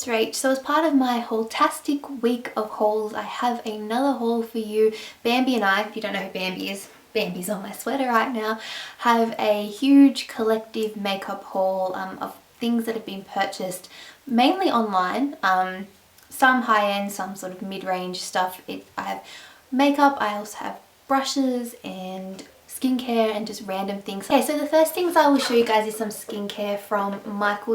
it's Rach. So as part of my haul-tastic week of hauls, I have another haul for you. Bambi and I, if you don't know who Bambi is, Bambi's on my sweater right now, have a huge collective makeup haul of things that have been purchased mainly online. Some high-end, some sort of mid-range stuff. I have makeup, I also have brushes and skincare and just random things. Okay, so the first things I will show you guys is some skincare from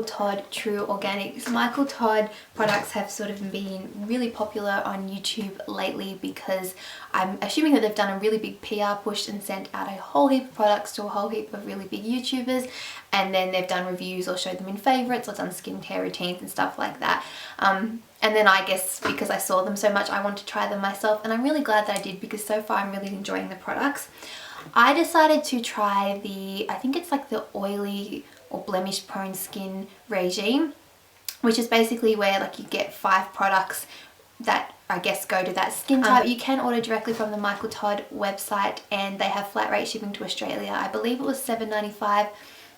Todd True Organics. Todd products have sort of been really popular on YouTube lately because I'm assuming that they've done a really big PR push and sent out a whole heap of products to a whole heap of really big YouTubers, and then they've done reviews or showed them in favorites or done skincare routines and stuff like that. And then I guess because I saw them so much, I want to try them myself, and I'm really glad that I did because so far I'm really enjoying the products. I decided to try I think it's like the oily or blemish prone skin regime, which is basically where like you get 5 products that I guess go to that skin type. You can order directly from the Michael Todd website and they have flat rate shipping to Australia. I believe it was $7.95.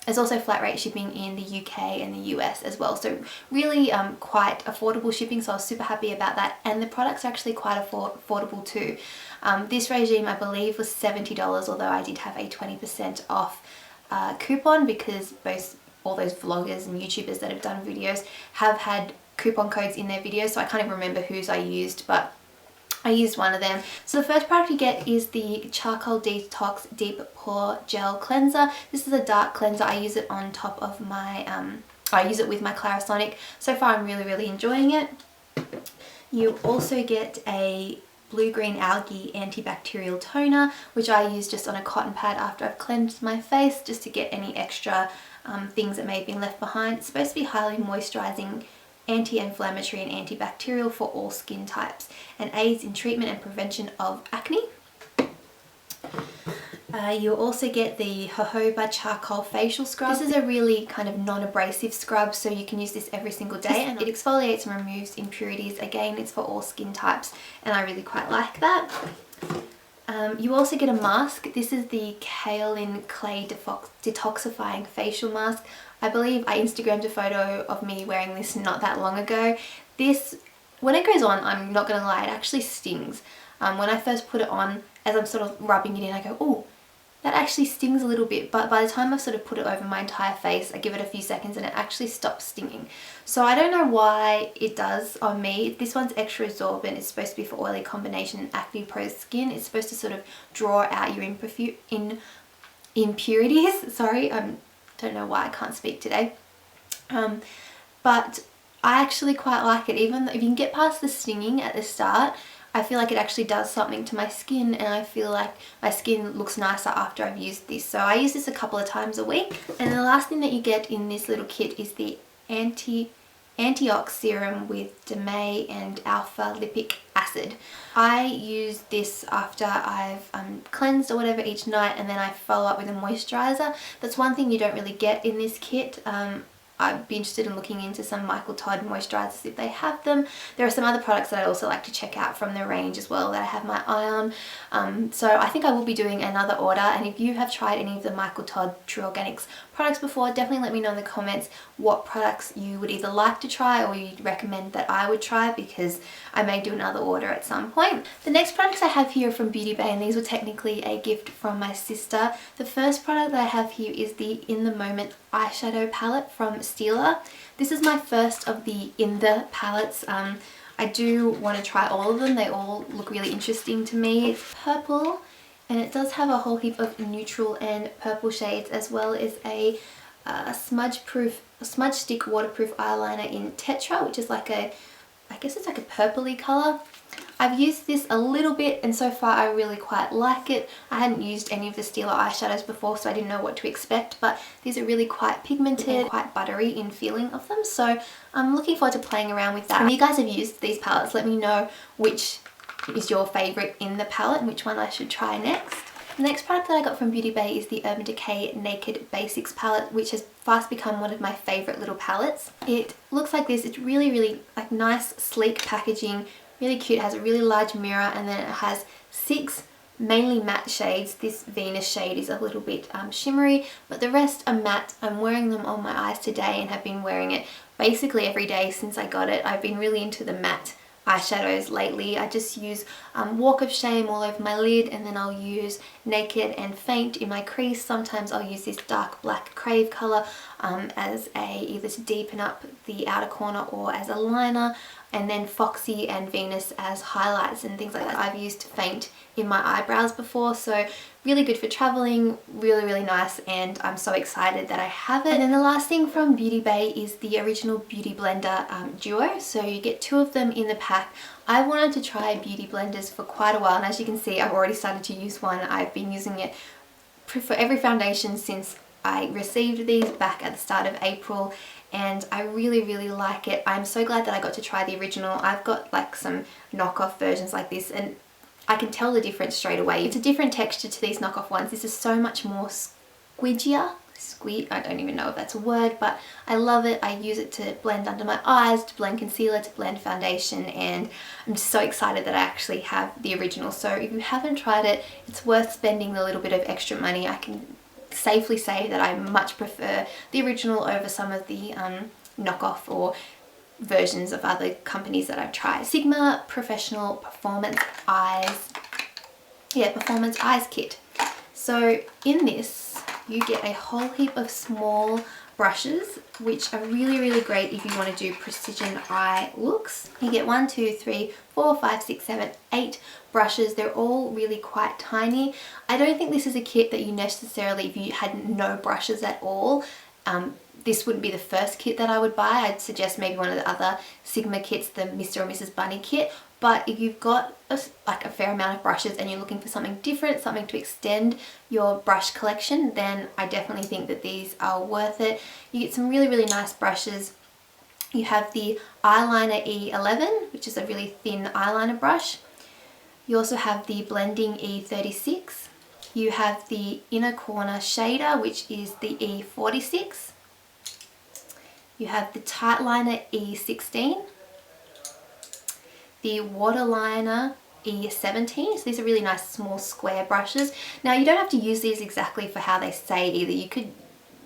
There's also flat rate shipping in the UK and the US as well, so really quite affordable shipping, so I was super happy about that, and the products are actually quite affordable too. This regime I believe was $70, although I did have a 20% off coupon because all those vloggers and YouTubers that have done videos have had coupon codes in their videos, so I can't even remember whose I used, but I used one of them. So the first product you get is the Charcoal Detox Deep Pore Gel Cleanser. This is a dark cleanser. I use it on top of my, I use it with my Clarisonic. So far I'm really enjoying it. You also get a blue-green algae antibacterial toner, which I use just on a cotton pad after I've cleansed my face, just to get any extra things that may have been left behind. It's supposed to be highly moisturizing, anti-inflammatory and antibacterial for all skin types, and aids in treatment and prevention of acne. You also get the jojoba charcoal facial scrub. This is a really kind of non-abrasive scrub, so you can use this every single day, and it exfoliates and removes impurities. Again, it's for all skin types, and I really quite like that. You also get a mask. This is the Kaolin Clay Detoxifying Facial Mask. I believe I Instagrammed a photo of me wearing this not that long ago. This, when it goes on, I'm not going to lie, it actually stings. When I first put it on, as I'm sort of rubbing it in, I go, oh, that actually stings a little bit, but by the time I've sort of put it over my entire face, I give it a few seconds and it actually stops stinging. So I don't know why it does on me. This one's extra absorbent. It's supposed to be for oily combination and acne prone skin. It's supposed to sort of draw out your impurities. Sorry, don't know why I can't speak today. But I actually quite like it. Even if you can get past the stinging at the start, I feel like it actually does something to my skin, and I feel like my skin looks nicer after I've used this. So I use this a couple of times a week. And the last thing that you get in this little kit is the Antiox Serum with Decay and alpha lipic acid. I use this after I've cleansed or whatever each night, and then I follow up with a moisturizer. That's one thing you don't really get in this kit. I'd be interested in looking into some Michael Todd moisturizers if they have them. There are some other products that I also like to check out from their range as well that I have my eye on. So I think I will be doing another order, and if you have tried any of the Michael Todd True Organics products before, definitely let me know in the comments what products you would either like to try or you'd recommend that I would try, because I may do another order at some point. The next products I have here are from Beauty Bay, and these were technically a gift from my sister. The first product that I have here is the In The Moment eyeshadow palette from Stila. This is my first of the In The palettes. I do want to try all of them. They all look really interesting to me. It's purple, and it does have a whole heap of neutral and purple shades, as well as a smudge stick waterproof eyeliner in Tetra, which is like a, I guess it's like a purpley colour. I've used this a little bit, and so far I really quite like it. I hadn't used any of the Stila eyeshadows before, so I didn't know what to expect, but these are really quite pigmented, quite buttery in feeling of them, so I'm looking forward to playing around with that. If you guys have used these palettes, let me know which is your favourite in the palette and which one I should try next. The next product that I got from Beauty Bay is the Urban Decay Naked Basics palette, which has fast become one of my favourite little palettes. It looks like this. It's really like nice, sleek packaging, really cute. It has a really large mirror, and then it has 6 mainly matte shades. This Venus shade is a little bit shimmery, but the rest are matte. I'm wearing them on my eyes today and have been wearing it basically every day since I got it. I've been really into the matte eyeshadows lately. I just use Walk of Shame all over my lid, and then I'll use Naked and Faint in my crease. Sometimes I'll use this dark black Crave colour as either to deepen up the outer corner or as a liner, and then Foxy and Venus as highlights and things like that. I've used Faint in my eyebrows before, so really good for traveling, really nice, and I'm so excited that I have it. And then the last thing from Beauty Bay is the original Beauty Blender duo, so you get 2 of them in the pack. I wanted to try beauty blenders for quite a while, and as you can see, I've already started to use one. I've been using it for every foundation since I received these back at the start of April, and I really like it. I'm so glad that I got to try the original. I've got like some knockoff versions like this, and I can tell the difference straight away. It's a different texture to these knockoff ones. This is so much more squidgier. I don't even know if that's a word, but I love it. I use it to blend under my eyes, to blend concealer, to blend foundation, and I'm just so excited that I actually have the original. So if you haven't tried it, it's worth spending the little bit of extra money. I can safely say that I much prefer the original over some of the knockoff or versions of other companies that I've tried. Sigma Professional Performance Eyes, Performance Eyes Kit. So in this, you get a whole heap of small brushes, which are really great if you want to do precision eye looks. You get 1, 2, 3, 4, 5, 6, 7, 8 brushes. They're all really quite tiny. I don't think this is a kit that you necessarily, if you had no brushes at all, this wouldn't be the first kit that I would buy. I'd suggest maybe one of the other Sigma kits, the Mr. or Mrs. Bunny kit. But if you've got a fair amount of brushes and you're looking for something different, something to extend your brush collection, then I definitely think that these are worth it. You get some really nice brushes. You have the Eyeliner E11, which is a really thin eyeliner brush. You also have the Blending E36. You have the Inner Corner Shader, which is the E46. You have the Tight Liner E16. The Waterliner E17. So these are really nice small square brushes. Now you don't have to use these exactly for how they say either.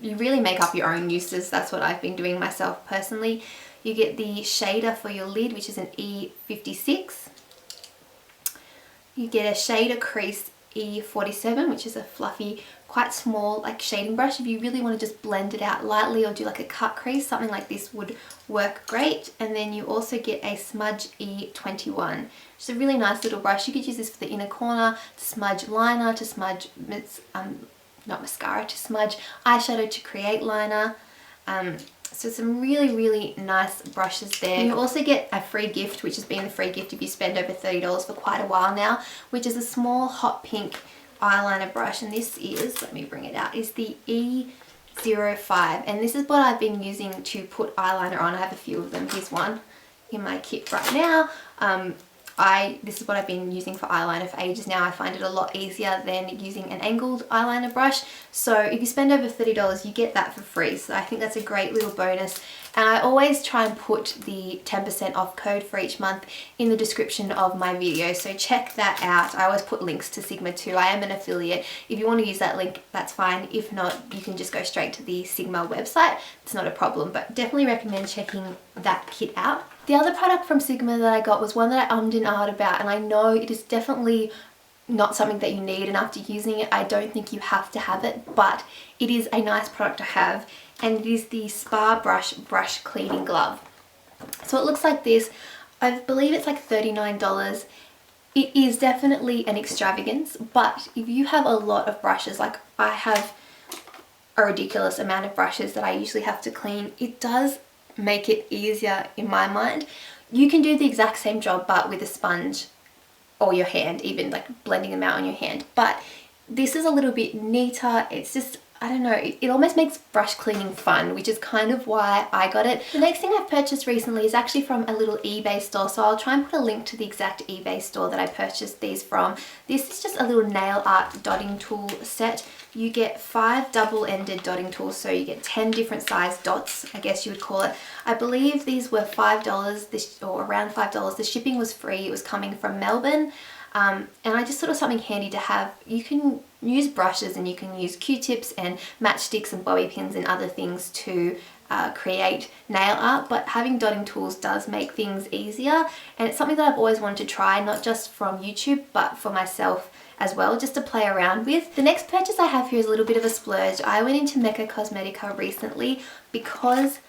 You really make up your own uses. That's what I've been doing myself personally. You get the shader for your lid, which is an E56. You get a shader crease E47, which is a fluffy, quite small like shading brush. If you really want to just blend it out lightly or do like a cut crease, something like this would work great. And then you also get a smudge E21, which is a really nice little brush. You could use this for the inner corner, to smudge liner, to smudge not mascara, to smudge eyeshadow, to create liner. So some really nice brushes there. And you also get a free gift, which has been the free gift if you spend over $30 for quite a while now, which is a small hot pink eyeliner brush. And this is, let me bring it out, is the E05. And this is what I've been using to put eyeliner on. I have a few of them. Here's one in my kit right now. This is what I've been using for eyeliner for ages now. I find it a lot easier than using an angled eyeliner brush. So if you spend over $30, you get that for free. So I think that's a great little bonus. And I always try and put the 10% off code for each month in the description of my video. So check that out. I always put links to Sigma too. I am an affiliate. If you want to use that link, that's fine. If not, you can just go straight to the Sigma website. It's not a problem, but definitely recommend checking that kit out. The other product from Sigma that I got was one that I ummed and ahed about, and I know it is definitely not something that you need, and after using it I don't think you have to have it, but it is a nice product to have, and it is the Spa Brush Cleaning Glove. So it looks like this. I believe it's like $39. It is definitely an extravagance, but if you have a lot of brushes, like I have a ridiculous amount of brushes that I usually have to clean, it does make it easier in my mind. You can do the exact same job but with a sponge or your hand, even like blending them out on your hand, but this is a little bit neater. It's just, I don't know, it almost makes brush cleaning fun, which is kind of why I got it. The next thing I've purchased recently is actually from a little eBay store, so I'll try and put a link to the exact eBay store that I purchased these from. This is just a little nail art dotting tool set. You get 5 double-ended dotting tools, so you get 10 different size dots, I guess you would call it. I believe these were $5, or around $5. The shipping was free. It was coming from Melbourne. And I just thought of something handy to have. You can use brushes and you can use Q-tips and matchsticks and bobby pins and other things to create nail art, but having dotting tools does make things easier, and it's something that I've always wanted to try, not just from YouTube but for myself as well, just to play around with. The next purchase I have here is a little bit of a splurge. I went into Mecca Cosmetica recently because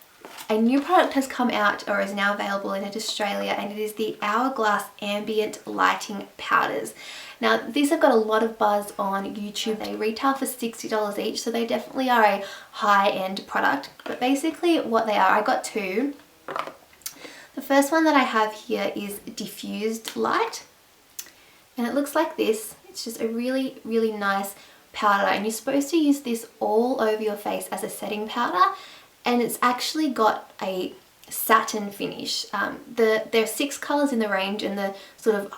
a new product has come out, or is now available in Australia, and it is the Hourglass Ambient Lighting Powders. Now these have got a lot of buzz on YouTube. They retail for $60 each, so they definitely are a high-end product. But basically what they are, I got two. The first one that I have here is Diffused Light, and it looks like this. It's just a really, really nice powder, and you're supposed to use this all over your face as a setting powder, and it's actually got a satin finish. There are 6 colours in the range, and the sort of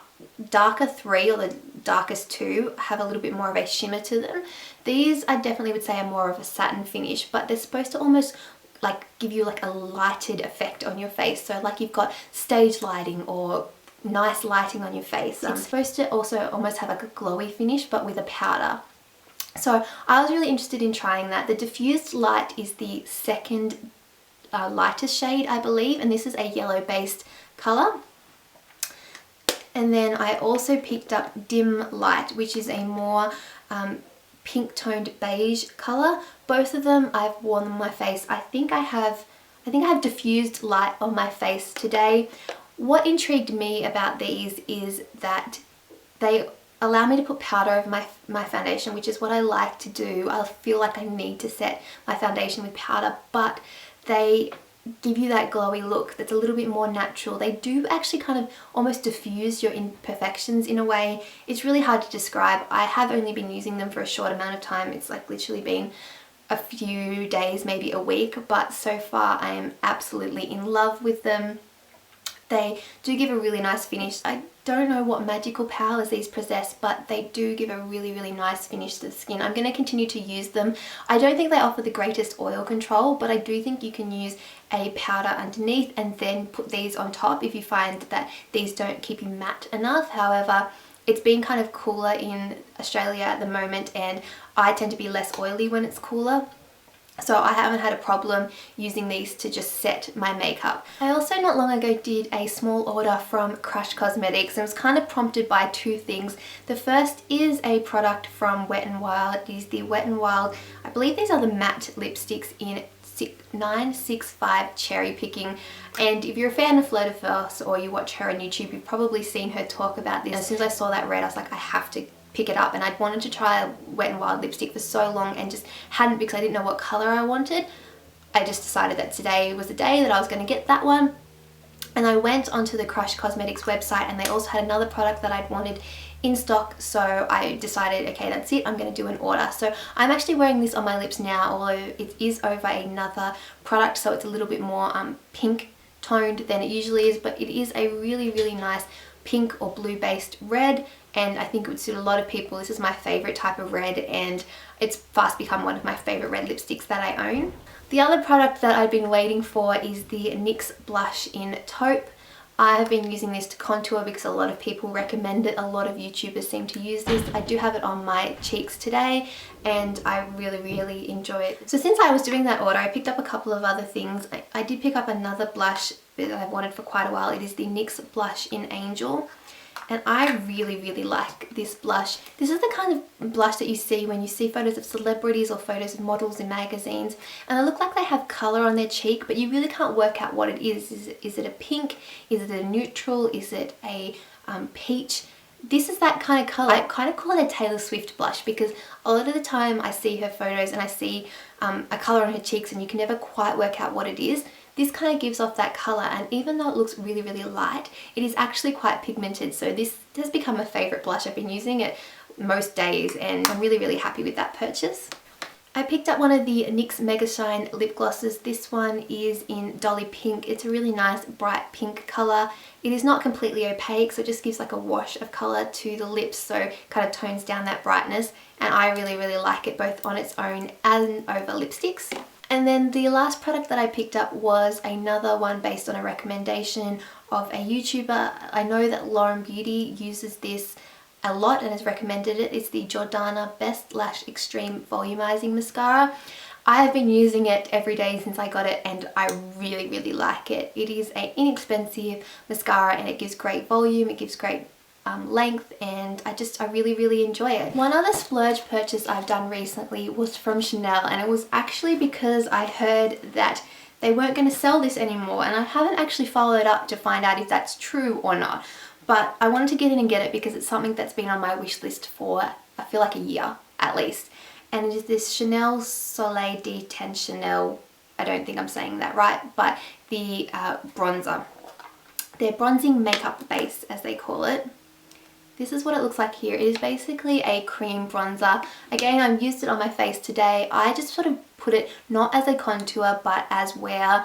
darker 3 or the darkest 2 have a little bit more of a shimmer to them. These I definitely would say are more of a satin finish, but they're supposed to almost like give you like a lighted effect on your face, so like you've got stage lighting or nice lighting on your face. It's supposed to also almost have like a glowy finish but with a powder. So I was really interested in trying that. The Diffused Light is the second lightest shade, I believe, and this is a yellow based colour. And then I also picked up Dim Light, which is a more pink toned beige colour. Both of them I've worn on my face. I think I have Diffused Light on my face today. What intrigued me about these is that they allow me to put powder over my foundation, which is what I like to do. I feel like I need to set my foundation with powder, but they give you that glowy look that's a little bit more natural. They do actually kind of almost diffuse your imperfections in a way. It's really hard to describe. I have only been using them for a short amount of time. It's like literally been a few days, maybe a week, but so far I am absolutely in love with them. They do give a really nice finish. I don't know what magical powers these possess, but they do give a really, really nice finish to the skin. I'm going to continue to use them. I don't think they offer the greatest oil control, but I do think you can use a powder underneath and then put these on top if you find that these don't keep you matte enough. However, it's been kind of cooler in Australia at the moment, and I tend to be less oily when it's cooler. So I haven't had a problem using these to just set my makeup. I also not long ago did a small order from Crush Cosmetics, and it was kind of prompted by 2 things. The first is a product from Wet n Wild. It is the Wet n Wild, I believe these are the matte lipsticks in 965 Cherry Picking, and if you're a fan of Fleur de Force or you watch her on YouTube, you've probably seen her talk about this. As soon as I saw that red, I was like, I have to pick it up, and I'd wanted to try a Wet n Wild lipstick for so long and just hadn't, because I didn't know what colour I wanted. I just decided that today was the day that I was going to get that one, and I went onto the Crush Cosmetics website, and they also had another product that I'd wanted in stock, so I decided, okay, that's it, I'm going to do an order. So I'm actually wearing this on my lips now, although it is over another product, so it's a little bit more pink toned than it usually is, but it is a really, really nice pink or blue based red, and I think it would suit a lot of people. This is my favourite type of red, and it's fast become one of my favourite red lipsticks that I own. The other product that I've been waiting for is the NYX blush in Taupe. I've been using this to contour because a lot of people recommend it. A lot of YouTubers seem to use this. I do have it on my cheeks today, and I really, really enjoy it. So since I was doing that order, I picked up a couple of other things. I did pick up another blush that I've wanted for quite a while. It is the NYX blush in Angel, and I really, really like this blush. This is the kind of blush that you see when you see photos of celebrities or photos of models in magazines, and they look like they have colour on their cheek, but you really can't work out what it is. Is it a pink? Is it a neutral? Is it a peach? This is that kind of colour. I kind of call it a Taylor Swift blush, because a lot of the time I see her photos and I see a colour on her cheeks and you can never quite work out what it is. This kind of gives off that colour, and even though it looks really, really light, it is actually quite pigmented. So this has become a favourite blush. I've been using it most days, and I'm really, really happy with that purchase. I picked up one of the NYX Mega Shine lip glosses. This one is in Dolly Pink. It's a really nice bright pink colour. It is not completely opaque, so it just gives like a wash of colour to the lips, so kind of tones down that brightness, and I really, really like it both on its own and over lipsticks. And then the last product that I picked up was another one based on a recommendation of a YouTuber. I know that Lauren Beauty uses this a lot and has recommended it. It's the Jordana Best Lash Extreme Volumizing Mascara. I have been using it every day since I got it and I really, really like it. It is an inexpensive mascara and it gives great volume, it gives great length, and I really, really enjoy it. One other splurge purchase I've done recently was from Chanel, and it was actually because I heard that they weren't going to sell this anymore, and I haven't actually followed up to find out if that's true or not. But I wanted to get in and get it because it's something that's been on my wish list for, I feel like, a year at least. And it is this Chanel Soleil D10 Chanel, I don't think I'm saying that right, but the bronzer. Their bronzing makeup base, as they call it. This is what it looks like here. It is basically a cream bronzer. Again, I've used it on my face today. I just sort of put it not as a contour, but as where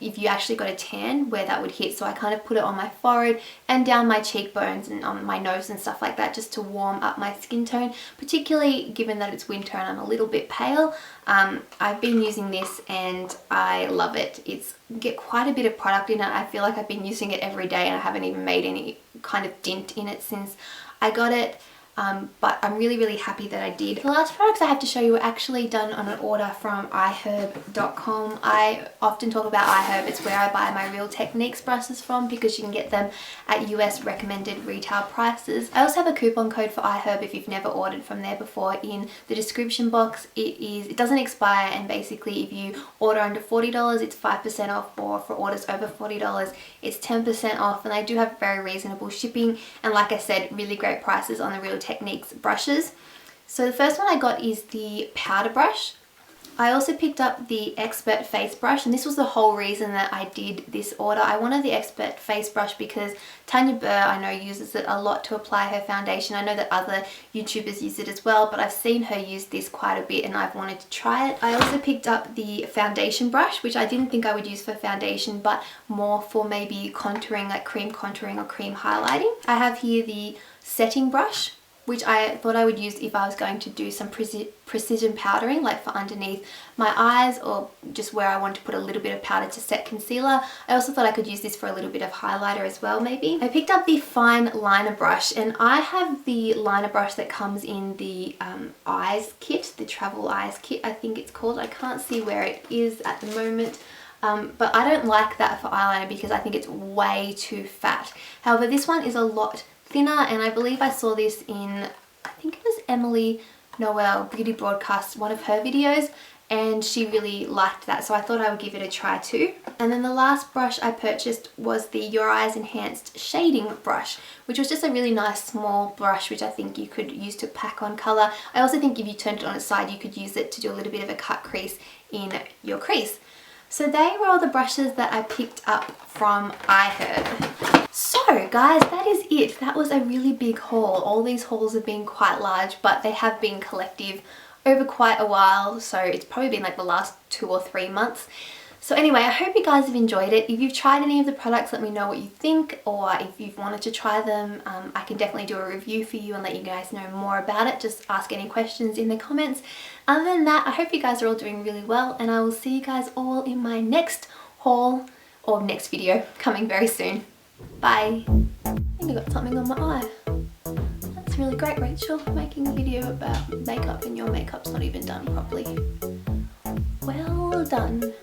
if you actually got a tan, where that would hit. So I kind of put it on my forehead and down my cheekbones and on my nose and stuff like that, just to warm up my skin tone, particularly given that it's winter and I'm a little bit pale. I've been using this and I love it. It's get quite a bit of product in it. I feel like I've been using it every day and I haven't even made any kind of dent in it since I got it. But I'm really, really happy that I did. The last products I have to show you were actually done on an order from iHerb.com. I often talk about iHerb. It's where I buy my Real Techniques brushes from because you can get them at US recommended retail prices. I also have a coupon code for iHerb if you've never ordered from there before in the description box. It doesn't expire, and basically if you order under $40 it's 5% off, or for orders over $40 it's 10% off, and I do have very reasonable shipping and, like I said, really great prices on the Real Techniques brushes. So the first one I got is the powder brush. I also picked up the Expert face brush, and this was the whole reason that I did this order. I wanted the Expert face brush because Tanya Burr, I know, uses it a lot to apply her foundation. I know that other YouTubers use it as well, but I've seen her use this quite a bit and I've wanted to try it. I also picked up the foundation brush, which I didn't think I would use for foundation, but more for maybe contouring, like cream contouring or cream highlighting. I have here the setting brush, which I thought I would use if I was going to do some precision powdering, like for underneath my eyes or just where I want to put a little bit of powder to set concealer. I also thought I could use this for a little bit of highlighter as well, maybe. I picked up the fine liner brush, and I have the liner brush that comes in the eyes kit, the travel eyes kit I think it's called. I can't see where it is at the moment. But I don't like that for eyeliner because I think it's way too fat. However, this one is a lot thinner, and I believe I saw this in, I think it was Emily Noel Beauty Broadcast, one of her videos, and she really liked that, so I thought I would give it a try too. And then the last brush I purchased was the Your Eyes Enhanced Shading Brush, which was just a really nice small brush which I think you could use to pack on colour. I also think if you turned it on its side you could use it to do a little bit of a cut crease in your crease. So they were all the brushes that I picked up from iHerb. So guys, that is it. That was a really big haul. All these hauls have been quite large, but they have been collective over quite a while. So it's probably been like the last 2 or 3 months. So anyway, I hope you guys have enjoyed it. If you've tried any of the products, let me know what you think, or if you've wanted to try them, I can definitely do a review for you and let you guys know more about it. Just ask any questions in the comments. Other than that, I hope you guys are all doing really well, and I will see you guys all in my next haul or next video coming very soon. Bye. I think I got something on my eye. That's really great, Rachel, making a video about makeup and your makeup's not even done properly. Well done.